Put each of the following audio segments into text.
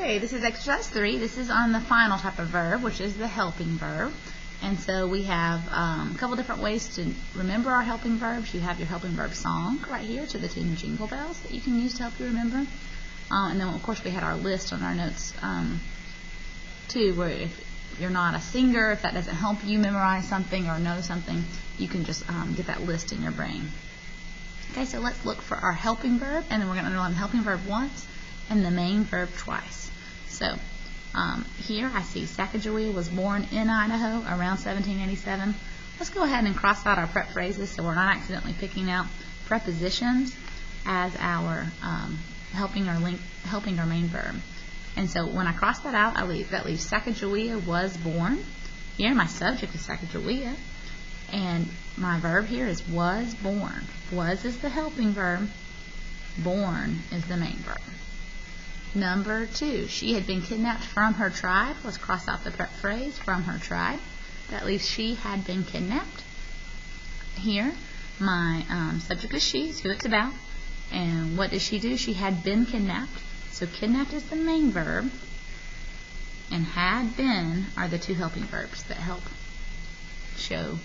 Okay, this is exercise 3. This is on the final type of verb, which is the helping verb. And so we have a couple different ways to remember our helping verbs. You have your helping verb song right here to the tune of Jingle Bells that you can use to help you remember. And then, of course, we had our list on our notes too, where if you're not a singer, if that doesn't help you memorize something or know something, you can just get that list in your brain. Okay, so let's look for our helping verb, and then we're going to underline the helping verb once and the main verb twice. So here I see Sacagawea was born in Idaho around 1787. Let's go ahead and cross out our prep phrases so we're not accidentally picking out prepositions as our helping our main verb. And so when I cross that out, that leaves Sacagawea was born. Here my subject is Sacagawea, and my verb here is was born. Was is the helping verb. Born is the main verb. Number 2, she had been kidnapped from her tribe. Let's cross out the prep phrase, from her tribe. That leaves she had been kidnapped. Here, my subject is she, is who it's about. And what does she do? She had been kidnapped. So kidnapped is the main verb, and had been are the two helping verbs that help show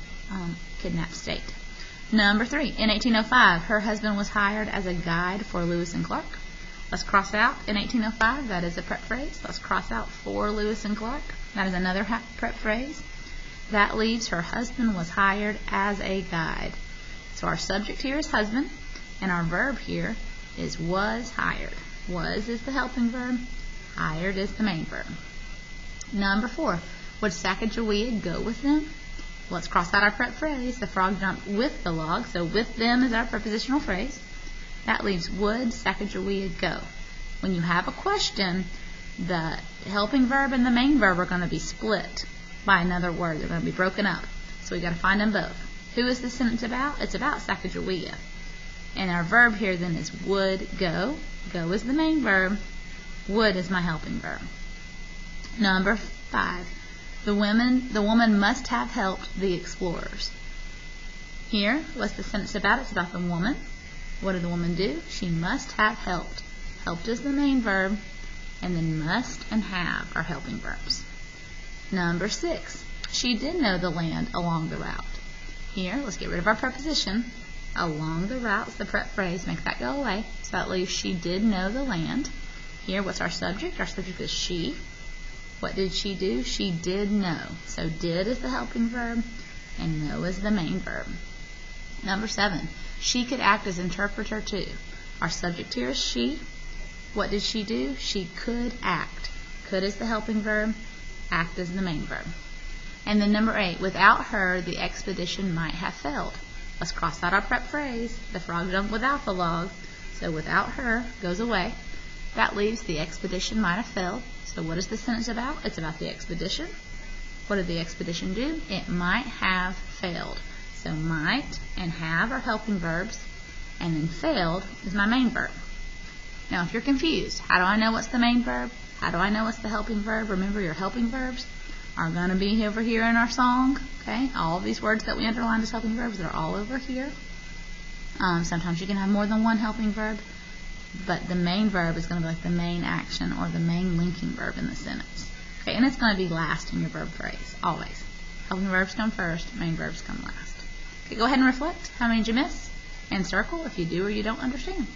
kidnapped state. Number 3, in 1805, her husband was hired as a guide for Lewis and Clark. Let's cross out in 1805. That is a prep phrase. Let's cross out for Lewis and Clark. That is another prep phrase. That leaves her husband was hired as a guide. So our subject here is husband, and our verb here is was hired. Was is the helping verb. Hired is the main verb. Number 4, would Sacagawea go with them? Let's cross out our prep phrase. The frog jumped with the log. So with them is our prepositional phrase. That leaves would Sacagawea go. When you have a question, the helping verb and the main verb are going to be split by another word. They're going to be broken up. So we've got to find them both. Who is the sentence about? It's about Sacagawea. And our verb here then is would go. Go is the main verb. Would is my helping verb. Number 5. The woman must have helped the explorers. Here, what's the sentence about? It's about the woman. What did the woman do? She must have helped. Helped is the main verb, and then must and have are helping verbs. Number 6. She did know the land along the route. Here, let's get rid of our preposition. Along the route is the prep phrase. Make that go away. So that leaves she did know the land. Here, what's our subject? Our subject is she. What did she do? She did know. So did is the helping verb, and know is the main verb. Number 7. She could act as interpreter too. Our subject here is she. What did she do? She could act. Could is the helping verb. Act is the main verb. And then number 8. Without her, the expedition might have failed. Let's cross out our prep phrase. The frog jumped without the log. So without her goes away. That leaves the expedition might have failed. So what is the sentence about? It's about the expedition. What did the expedition do? It might have failed. So might and have are helping verbs, and then failed is my main verb. Now if you're confused, how do I know what's the main verb? How do I know what's the helping verb? Remember, your helping verbs are going to be over here in our song. Okay, all of these words that we underlined as helping verbs, they're all over here. Sometimes you can have more than one helping verb, but the main verb is going to be like the main action or the main linking verb in the sentence. Okay, and it's going to be last in your verb phrase, always. Helping verbs come first, main verbs come last. Okay, go ahead and reflect. How many did you miss? And circle if you do or you don't understand.